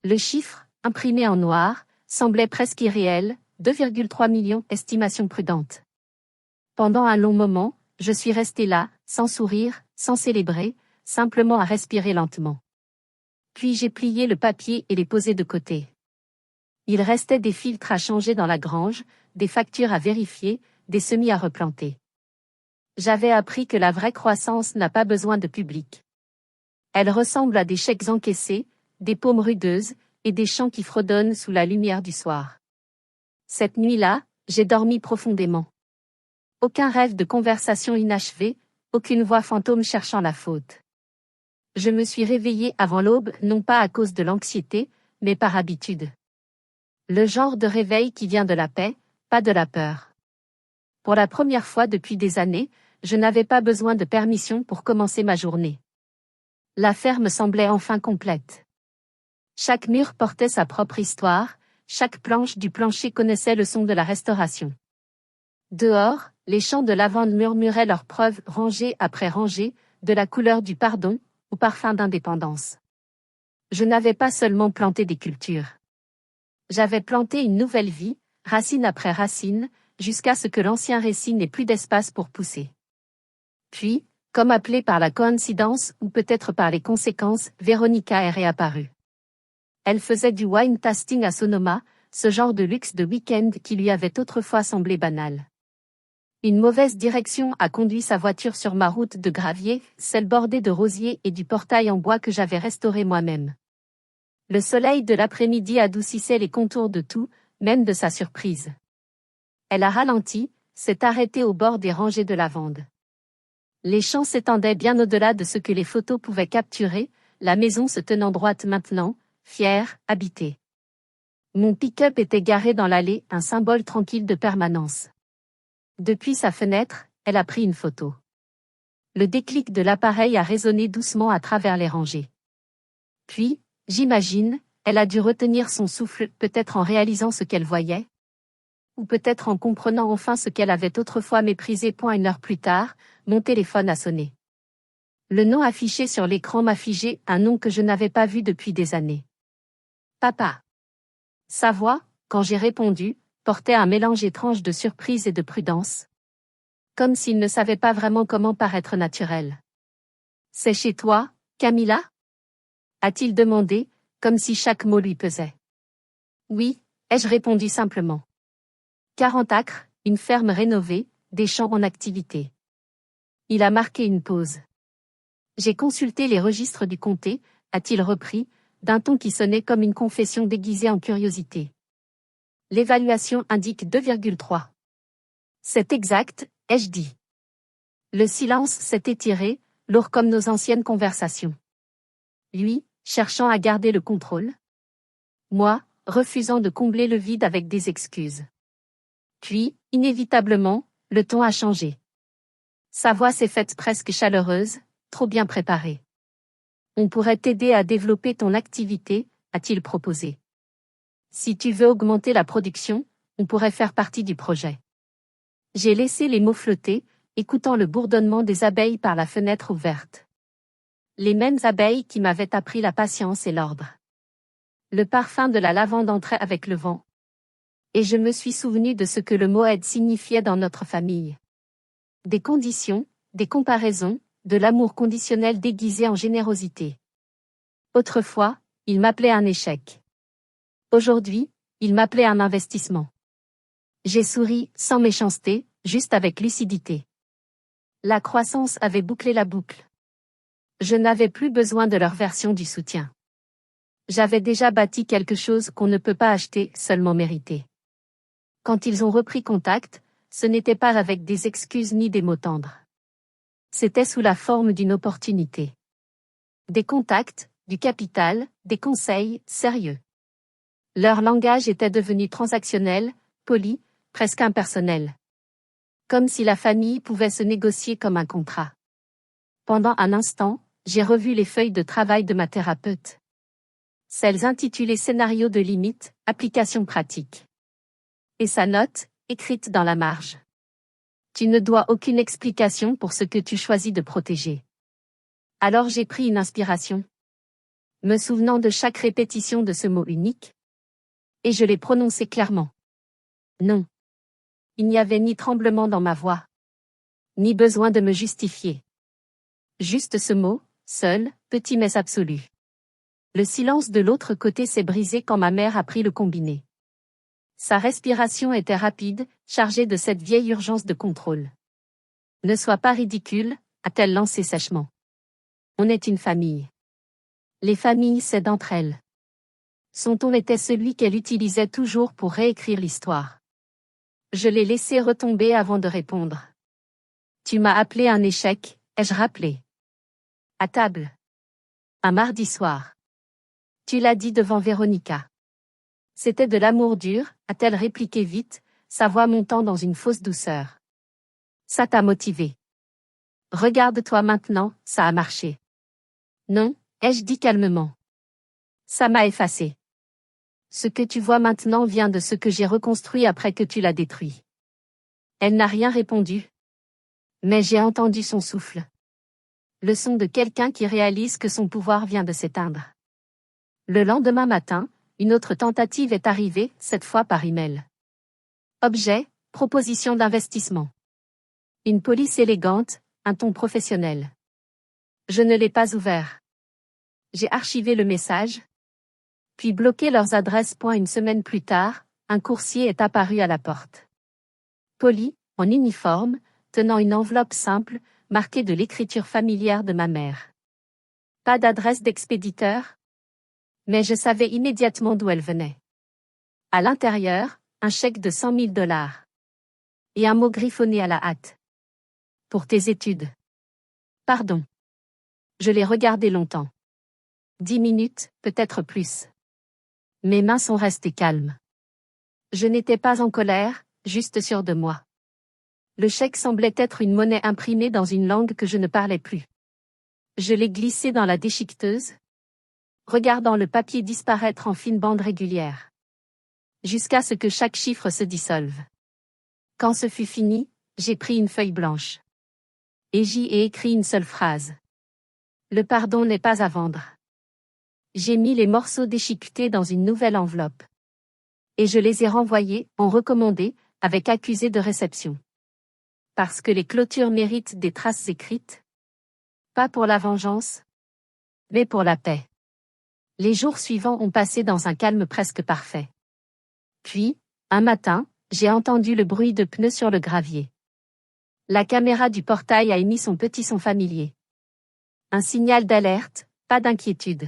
Le chiffre, imprimé en noir, semblait presque irréel, 2,3 millions, estimation prudente. Pendant un long moment, je suis resté là, sans sourire, sans célébrer, simplement à respirer lentement. Puis j'ai plié le papier et les posé de côté. Il restait des filtres à changer dans la grange, des factures à vérifier, des semis à replanter. J'avais appris que la vraie croissance n'a pas besoin de public. Elle ressemble à des chèques encaissés, des paumes rudeuses, et des champs qui fredonnent sous la lumière du soir. Cette nuit-là, j'ai dormi profondément. Aucun rêve de conversation inachevée, aucune voix fantôme cherchant la faute. Je me suis réveillé avant l'aube, non pas à cause de l'anxiété, mais par habitude. Le genre de réveil qui vient de la paix, pas de la peur. Pour la première fois depuis des années, je n'avais pas besoin de permission pour commencer ma journée. La ferme semblait enfin complète. Chaque mur portait sa propre histoire, chaque planche du plancher connaissait le son de la restauration. Dehors, les champs de lavande murmuraient leurs preuves rangée après rangée, de la couleur du pardon, au parfum d'indépendance. Je n'avais pas seulement planté des cultures. J'avais planté une nouvelle vie, racine après racine, jusqu'à ce que l'ancien récit n'ait plus d'espace pour pousser. Puis, comme appelée par la coïncidence ou peut-être par les conséquences, Véronica est réapparue. Elle faisait du wine tasting à Sonoma, ce genre de luxe de week-end qui lui avait autrefois semblé banal. Une mauvaise direction a conduit sa voiture sur ma route de gravier, celle bordée de rosiers et du portail en bois que j'avais restauré moi-même. Le soleil de l'après-midi adoucissait les contours de tout, même de sa surprise. Elle a ralenti, s'est arrêtée au bord des rangées de lavande. Les champs s'étendaient bien au-delà de ce que les photos pouvaient capturer, la maison se tenant droite maintenant, fière, habitée. Mon pick-up était garé dans l'allée, un symbole tranquille de permanence. Depuis sa fenêtre, elle a pris une photo. Le déclic de l'appareil a résonné doucement à travers les rangées. Puis, j'imagine, elle a dû retenir son souffle, peut-être en réalisant ce qu'elle voyait, ou peut-être en comprenant enfin ce qu'elle avait autrefois méprisé. Une heure plus tard, mon téléphone a sonné. Le nom affiché sur l'écran m'a figé, un nom que je n'avais pas vu depuis des années. Papa. Sa voix, quand j'ai répondu, portait un mélange étrange de surprise et de prudence. Comme s'il ne savait pas vraiment comment paraître naturel. C'est chez toi, Camilla? A-t-il demandé, comme si chaque mot lui pesait. Oui, ai-je répondu simplement. 40 acres, une ferme rénovée, des champs en activité. Il a marqué une pause. J'ai consulté les registres du comté, a-t-il repris, d'un ton qui sonnait comme une confession déguisée en curiosité. L'évaluation indique 2,3. C'est exact, ai-je dit. Le silence s'est étiré, lourd comme nos anciennes conversations. Lui, cherchant à garder le contrôle. Moi, refusant de combler le vide avec des excuses. Puis, inévitablement, le ton a changé. Sa voix s'est faite presque chaleureuse, trop bien préparée. On pourrait t'aider à développer ton activité, a-t-il proposé. Si tu veux augmenter la production, on pourrait faire partie du projet. J'ai laissé les mots flotter, écoutant le bourdonnement des abeilles par la fenêtre ouverte. Les mêmes abeilles qui m'avaient appris la patience et l'ordre. Le parfum de la lavande entrait avec le vent. Et je me suis souvenu de ce que le mot aide signifiait dans notre famille. Des conditions, des comparaisons, de l'amour conditionnel déguisé en générosité. Autrefois, il m'appelait un échec. Aujourd'hui, il m'appelait un investissement. J'ai souri, sans méchanceté, juste avec lucidité. La croissance avait bouclé la boucle. Je n'avais plus besoin de leur version du soutien. J'avais déjà bâti quelque chose qu'on ne peut pas acheter, seulement mériter. Quand ils ont repris contact, ce n'était pas avec des excuses ni des mots tendres. C'était sous la forme d'une opportunité. Des contacts, du capital, des conseils, sérieux. Leur langage était devenu transactionnel, poli, presque impersonnel. Comme si la famille pouvait se négocier comme un contrat. Pendant un instant, j'ai revu les feuilles de travail de ma thérapeute. Celles intitulées Scénario de limite, application pratique. Et sa note, écrite dans la marge. Tu ne dois aucune explication pour ce que tu choisis de protéger. Alors j'ai pris une inspiration. Me souvenant de chaque répétition de ce mot unique. Et je l'ai prononcé clairement. Non. Il n'y avait ni tremblement dans ma voix. Ni besoin de me justifier. Juste ce mot, seul, petit mais absolu. Le silence de l'autre côté s'est brisé quand ma mère a pris le combiné. Sa respiration était rapide, chargée de cette vieille urgence de contrôle. Ne sois pas ridicule, a-t-elle lancé sèchement. On est une famille. Les familles s'aident entre elles. Son ton était celui qu'elle utilisait toujours pour réécrire l'histoire. Je l'ai laissé retomber avant de répondre. Tu m'as appelé un échec, ai-je rappelé. À table. Un mardi soir. Tu l'as dit devant Véronica. C'était de l'amour dur, a-t-elle répliqué vite, sa voix montant dans une fausse douceur. Ça t'a motivé. Regarde-toi maintenant, ça a marché. Non, ai-je dit calmement. Ça m'a effacé. Ce que tu vois maintenant vient de ce que j'ai reconstruit après que tu l'as détruit. Elle n'a rien répondu. Mais j'ai entendu son souffle. Le son de quelqu'un qui réalise que son pouvoir vient de s'éteindre. Le lendemain matin, une autre tentative est arrivée, cette fois par email. Objet, proposition d'investissement. Une police élégante, un ton professionnel. Je ne l'ai pas ouvert. J'ai archivé le message. Puis bloqué leurs adresses. Une semaine plus tard, un coursier est apparu à la porte. Poli, en uniforme, tenant une enveloppe simple, marquée de l'écriture familière de ma mère. Pas d'adresse d'expéditeur. Mais je savais immédiatement d'où elle venait. À l'intérieur, un chèque de 100 000 $. Et un mot griffonné à la hâte. Pour tes études. Pardon. Je l'ai regardé longtemps. 10 minutes, peut-être plus. Mes mains sont restées calmes. Je n'étais pas en colère, juste sûre de moi. Le chèque semblait être une monnaie imprimée dans une langue que je ne parlais plus. Je l'ai glissé dans la déchiqueteuse, regardant le papier disparaître en fines bandes régulières. Jusqu'à ce que chaque chiffre se dissolve. Quand ce fut fini, j'ai pris une feuille blanche. Et j'y ai écrit une seule phrase. Le pardon n'est pas à vendre. J'ai mis les morceaux déchiquetés dans une nouvelle enveloppe. Et je les ai renvoyés, en recommandé, avec accusé de réception. Parce que les clôtures méritent des traces écrites. Pas pour la vengeance, mais pour la paix. Les jours suivants ont passé dans un calme presque parfait. Puis, un matin, j'ai entendu le bruit de pneus sur le gravier. La caméra du portail a émis son petit son familier. Un signal d'alerte, pas d'inquiétude.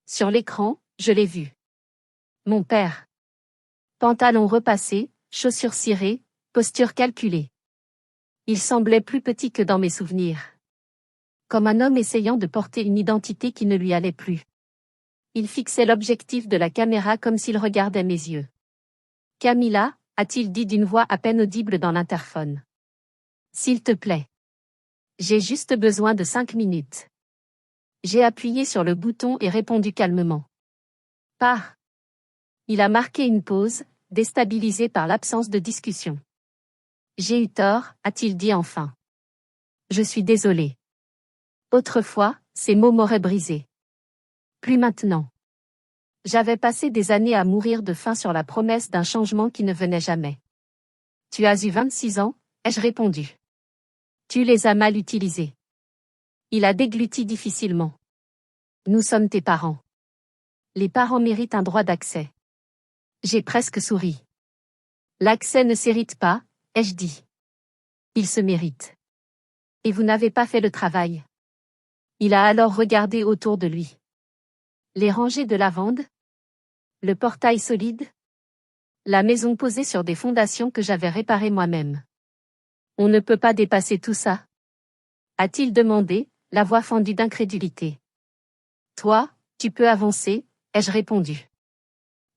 Sur l'écran, je l'ai vu. Mon père. Pantalon repassé, chaussures cirées, posture calculée. Il semblait plus petit que dans mes souvenirs. Comme un homme essayant de porter une identité qui ne lui allait plus. Il fixait l'objectif de la caméra comme s'il regardait mes yeux. « Camilla » a-t-il dit d'une voix à peine audible dans l'interphone. « S'il te plaît. J'ai juste besoin de 5 minutes. » J'ai appuyé sur le bouton et répondu calmement. « Pas. » Il a marqué une pause, déstabilisé par l'absence de discussion. « J'ai eu tort » a-t-il dit enfin. « Je suis désolé. Autrefois, ces mots m'auraient brisé. Plus maintenant. » J'avais passé des années à mourir de faim sur la promesse d'un changement qui ne venait jamais. « Tu as eu 26 ans » ai-je répondu. « Tu les as mal utilisés. » Il a dégluti difficilement. « Nous sommes tes parents. Les parents méritent un droit d'accès. » J'ai presque souri. « L'accès ne s'hérite pas » ai-je dit. « Il se mérite. Et vous n'avez pas fait le travail. » Il a alors regardé autour de lui. Les rangées de lavande? Le portail solide? La maison posée sur des fondations que j'avais réparées moi-même. On ne peut pas dépasser tout ça? A-t-il demandé, la voix fendue d'incrédulité. Toi, tu peux avancer, ai-je répondu.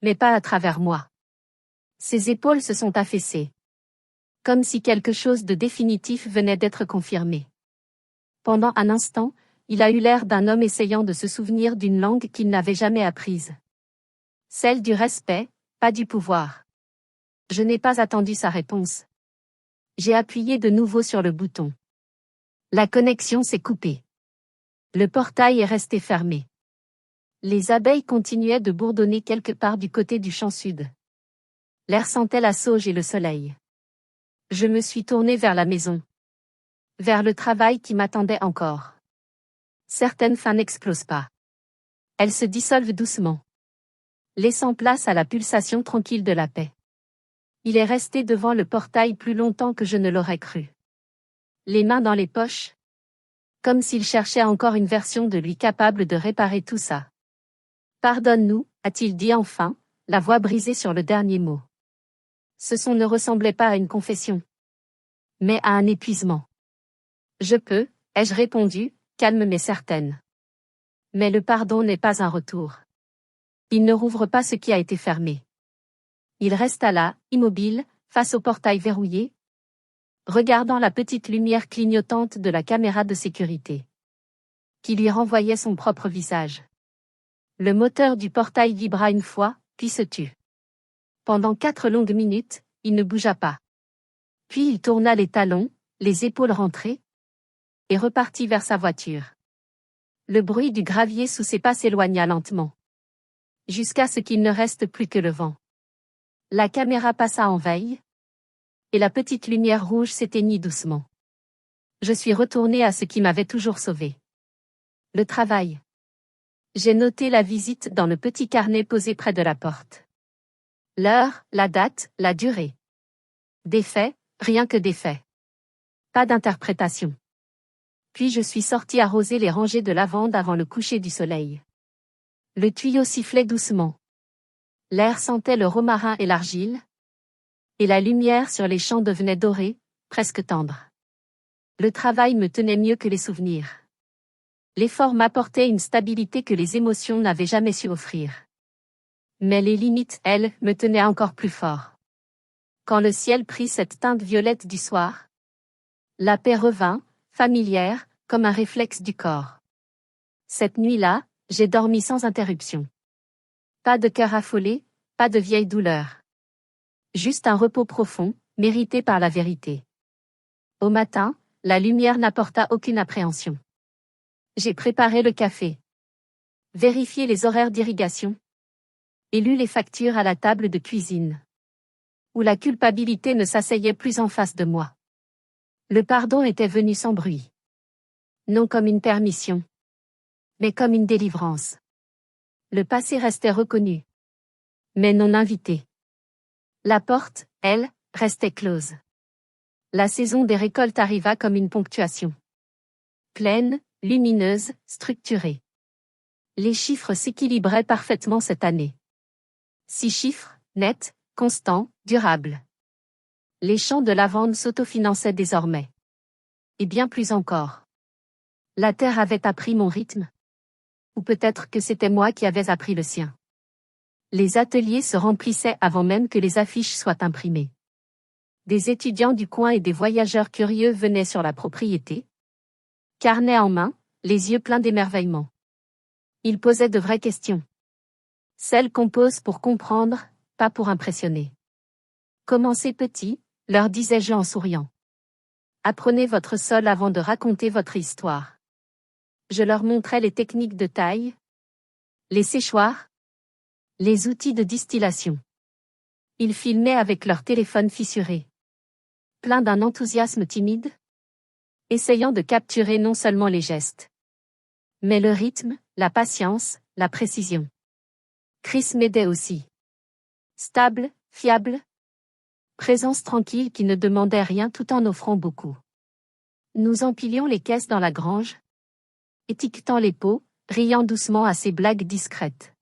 Mais pas à travers moi. Ses épaules se sont affaissées. Comme si quelque chose de définitif venait d'être confirmé. Pendant un instant, il a eu l'air d'un homme essayant de se souvenir d'une langue qu'il n'avait jamais apprise. Celle du respect, pas du pouvoir. Je n'ai pas attendu sa réponse. J'ai appuyé de nouveau sur le bouton. La connexion s'est coupée. Le portail est resté fermé. Les abeilles continuaient de bourdonner quelque part du côté du champ sud. L'air sentait la sauge et le soleil. Je me suis tourné vers la maison. Vers le travail qui m'attendait encore. Certaines fins n'explosent pas. Elles se dissolvent doucement. Laissant place à la pulsation tranquille de la paix. Il est resté devant le portail plus longtemps que je ne l'aurais cru. Les mains dans les poches. Comme s'il cherchait encore une version de lui capable de réparer tout ça. Pardonne-nous, a-t-il dit enfin, la voix brisée sur le dernier mot. Ce son ne ressemblait pas à une confession. Mais à un épuisement. Je peux, ai-je répondu, calme mais certaine. Mais le pardon n'est pas un retour. Il ne rouvre pas ce qui a été fermé. Il resta là, immobile, face au portail verrouillé, regardant la petite lumière clignotante de la caméra de sécurité, qui lui renvoyait son propre visage. Le moteur du portail vibra une fois, puis se tut. Pendant 4 longues minutes, il ne bougea pas. Puis il tourna les talons, les épaules rentrées, et repartit vers sa voiture. Le bruit du gravier sous ses pas s'éloigna lentement. Jusqu'à ce qu'il ne reste plus que le vent. La caméra passa en veille, et la petite lumière rouge s'éteignit doucement. Je suis retourné à ce qui m'avait toujours sauvé. Le travail. J'ai noté la visite dans le petit carnet posé près de la porte. L'heure, la date, la durée. Des faits, rien que des faits. Pas d'interprétation. Puis je suis sorti arroser les rangées de lavande avant le coucher du soleil. Le tuyau sifflait doucement. L'air sentait le romarin et l'argile. Et la lumière sur les champs devenait dorée, presque tendre. Le travail me tenait mieux que les souvenirs. L'effort m'apportait une stabilité que les émotions n'avaient jamais su offrir. Mais les limites, elles, me tenaient encore plus fort. Quand le ciel prit cette teinte violette du soir, la paix revint, familière, comme un réflexe du corps. Cette nuit-là, j'ai dormi sans interruption. Pas de cœur affolé, pas de vieille douleur. Juste un repos profond, mérité par la vérité. Au matin, la lumière n'apporta aucune appréhension. J'ai préparé le café. Vérifié les horaires d'irrigation. Et lu les factures à la table de cuisine. Où la culpabilité ne s'asseyait plus en face de moi. Le pardon était venu sans bruit. Non comme une permission. Mais comme une délivrance. Le passé restait reconnu. Mais non invité. La porte, elle, restait close. La saison des récoltes arriva comme une ponctuation. Pleine, lumineuse, structurée. Les chiffres s'équilibraient parfaitement cette année. 6 chiffres, nets, constants, durables. Les champs de lavande s'autofinançaient désormais. Et bien plus encore. La terre avait appris mon rythme. Ou peut-être que c'était moi qui avais appris le sien. Les ateliers se remplissaient avant même que les affiches soient imprimées. Des étudiants du coin et des voyageurs curieux venaient sur la propriété. Carnet en main, les yeux pleins d'émerveillement. Ils posaient de vraies questions. Celles qu'on pose pour comprendre, pas pour impressionner. Commencez petit, leur disais-je en souriant. Apprenez votre sol avant de raconter votre histoire. Je leur montrais les techniques de taille, les séchoirs, les outils de distillation. Ils filmaient avec leur téléphone fissuré. Plein d'un enthousiasme timide, essayant de capturer non seulement les gestes, mais le rythme, la patience, la précision. Chris m'aidait aussi. Stable, fiable, présence tranquille qui ne demandait rien tout en offrant beaucoup. Nous empilions les caisses dans la grange, étiquetant les pots, riant doucement à ces blagues discrètes.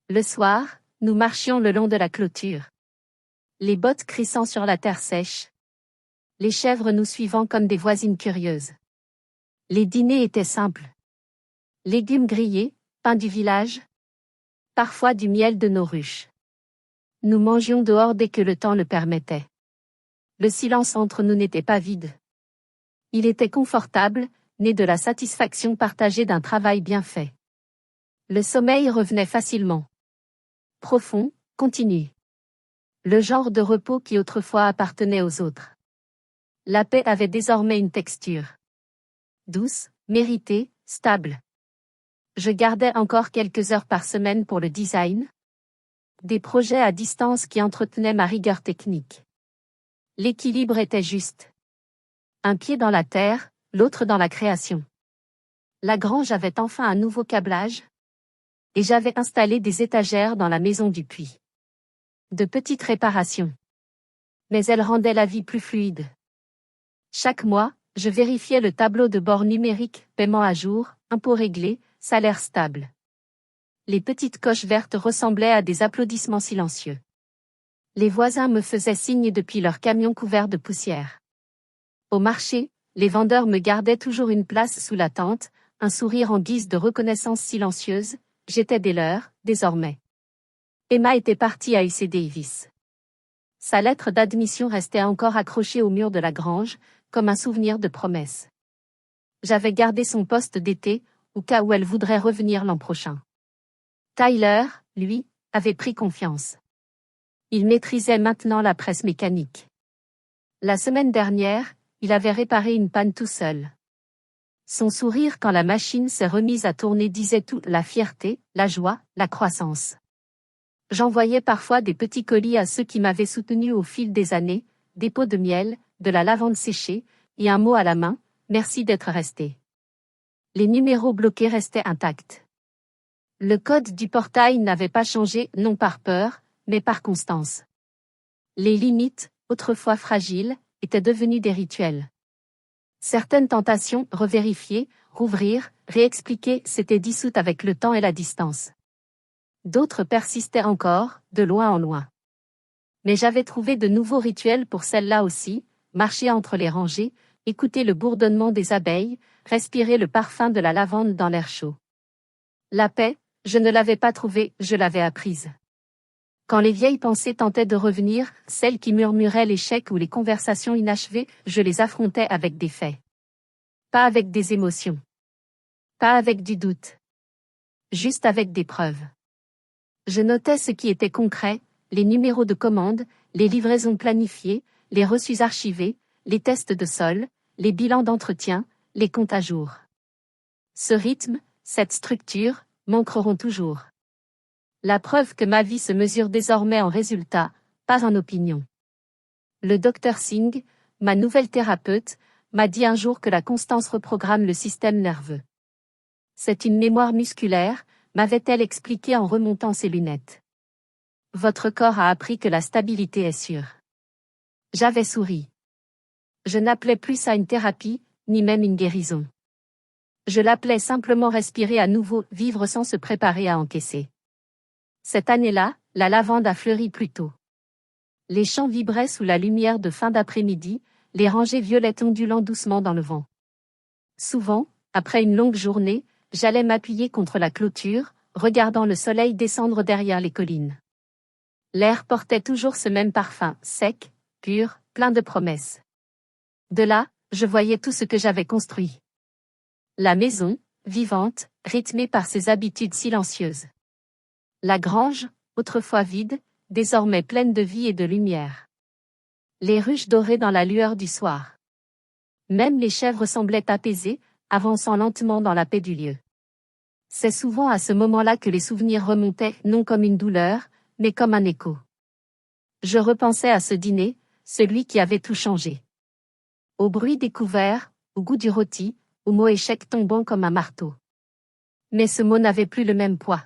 Le soir, nous marchions le long de la clôture. Les bottes crissant sur la terre sèche. Les chèvres nous suivant comme des voisines curieuses. Les dîners étaient simples. Légumes grillés, pain du village. Parfois du miel de nos ruches. Nous mangions dehors dès que le temps le permettait. Le silence entre nous n'était pas vide. Il était confortable, né de la satisfaction partagée d'un travail bien fait. Le sommeil revenait facilement. Profond, continu. Le genre de repos qui autrefois appartenait aux autres. La paix avait désormais une texture. Douce, méritée, stable. Je gardais encore quelques heures par semaine pour le design. Des projets à distance qui entretenaient ma rigueur technique. L'équilibre était juste. Un pied dans la terre, l'autre dans la création. La grange avait enfin un nouveau câblage. Et j'avais installé des étagères dans la maison du puits. De petites réparations. Mais elles rendaient la vie plus fluide. Chaque mois, je vérifiais le tableau de bord numérique, paiement à jour, impôt réglé, salaire stable. Les petites coches vertes ressemblaient à des applaudissements silencieux. Les voisins me faisaient signe depuis leur camion couvert de poussière. Au marché, les vendeurs me gardaient toujours une place sous la tente, un sourire en guise de reconnaissance silencieuse. J'étais des leurs, désormais. Emma était partie à UC Davis. Sa lettre d'admission restait encore accrochée au mur de la grange, comme un souvenir de promesse. J'avais gardé son poste d'été, au cas où elle voudrait revenir l'an prochain. Tyler, lui, avait pris confiance. Il maîtrisait maintenant la presse mécanique. La semaine dernière, il avait réparé une panne tout seul. Son sourire quand la machine s'est remise à tourner disait toute la fierté, la joie, la croissance. J'envoyais parfois des petits colis à ceux qui m'avaient soutenu au fil des années, des pots de miel, de la lavande séchée, et un mot à la main, merci d'être resté. Les numéros bloqués restaient intacts. Le code du portail n'avait pas changé, non par peur, mais par constance. Les limites, autrefois fragiles, étaient devenues des rituels. Certaines tentations, revérifier, rouvrir, réexpliquer, s'étaient dissoutes avec le temps et la distance. D'autres persistaient encore, de loin en loin. Mais j'avais trouvé de nouveaux rituels pour celle-là aussi, marcher entre les rangées, écouter le bourdonnement des abeilles, respirer le parfum de la lavande dans l'air chaud. La paix, je ne l'avais pas trouvée, je l'avais apprise. Quand les vieilles pensées tentaient de revenir, celles qui murmuraient l'échec ou les conversations inachevées, je les affrontais avec des faits. Pas avec des émotions. Pas avec du doute. Juste avec des preuves. Je notais ce qui était concret, les numéros de commande, les livraisons planifiées, les reçus archivés, les tests de sol, les bilans d'entretien, les comptes à jour. Ce rythme, cette structure, manqueront toujours. La preuve que ma vie se mesure désormais en résultats, pas en opinion. Le docteur Singh, ma nouvelle thérapeute, m'a dit un jour que la constance reprogramme le système nerveux. C'est une mémoire musculaire, m'avait-elle expliqué en remontant ses lunettes. Votre corps a appris que la stabilité est sûre. J'avais souri. Je n'appelais plus ça une thérapie, ni même une guérison. Je l'appelais simplement respirer à nouveau, vivre sans se préparer à encaisser. Cette année-là, la lavande a fleuri plus tôt. Les champs vibraient sous la lumière de fin d'après-midi, les rangées violettes ondulant doucement dans le vent. Souvent, après une longue journée, j'allais m'appuyer contre la clôture, regardant le soleil descendre derrière les collines. L'air portait toujours ce même parfum, sec, pur, plein de promesses. De là, je voyais tout ce que j'avais construit. La maison, vivante, rythmée par ses habitudes silencieuses. La grange, autrefois vide, désormais pleine de vie et de lumière. Les ruches dorées dans la lueur du soir. Même les chèvres semblaient apaisées, avançant lentement dans la paix du lieu. C'est souvent à ce moment-là que les souvenirs remontaient, non comme une douleur, mais comme un écho. Je repensais à ce dîner, celui qui avait tout changé. Au bruit des couverts, au goût du rôti, au mot échec tombant comme un marteau. Mais ce mot n'avait plus le même poids.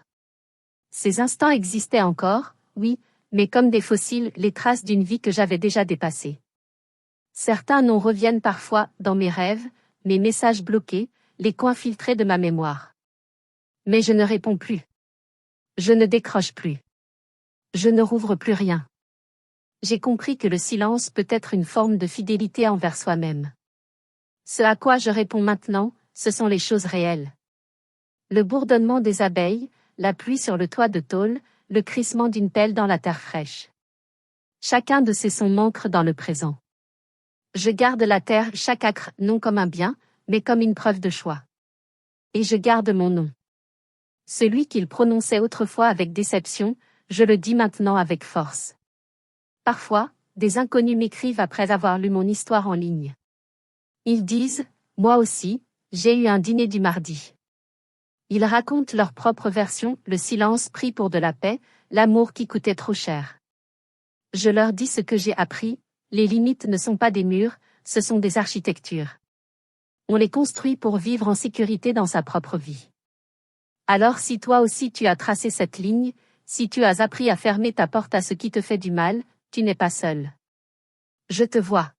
Ces instants existaient encore, oui, mais comme des fossiles, les traces d'une vie que j'avais déjà dépassée. Certains noms reviennent parfois, dans mes rêves, mes messages bloqués, les coins filtrés de ma mémoire. Mais je ne réponds plus. Je ne décroche plus. Je ne rouvre plus rien. J'ai compris que le silence peut être une forme de fidélité envers soi-même. Ce à quoi je réponds maintenant, ce sont les choses réelles. Le bourdonnement des abeilles, la pluie sur le toit de tôle, le crissement d'une pelle dans la terre fraîche. Chacun de ces sons m'ancre dans le présent. Je garde la terre, chaque acre, non comme un bien, mais comme une preuve de choix. Et je garde mon nom. Celui qu'il prononçait autrefois avec déception, je le dis maintenant avec force. Parfois, des inconnus m'écrivent après avoir lu mon histoire en ligne. Ils disent, moi aussi, j'ai eu un dîner du mardi. Ils racontent leur propre version, le silence pris pour de la paix, l'amour qui coûtait trop cher. Je leur dis ce que j'ai appris, les limites ne sont pas des murs, ce sont des architectures. On les construit pour vivre en sécurité dans sa propre vie. Alors si toi aussi tu as tracé cette ligne, si tu as appris à fermer ta porte à ce qui te fait du mal, tu n'es pas seul. Je te vois.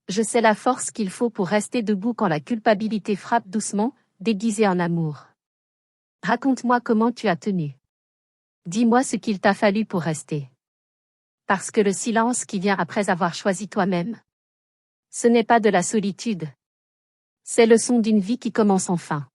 Je sais la force qu'il faut pour rester debout quand la culpabilité frappe doucement, déguisée en amour. Raconte-moi comment tu as tenu. Dis-moi ce qu'il t'a fallu pour rester. Parce que le silence qui vient après avoir choisi toi-même, ce n'est pas de la solitude. C'est le son d'une vie qui commence enfin.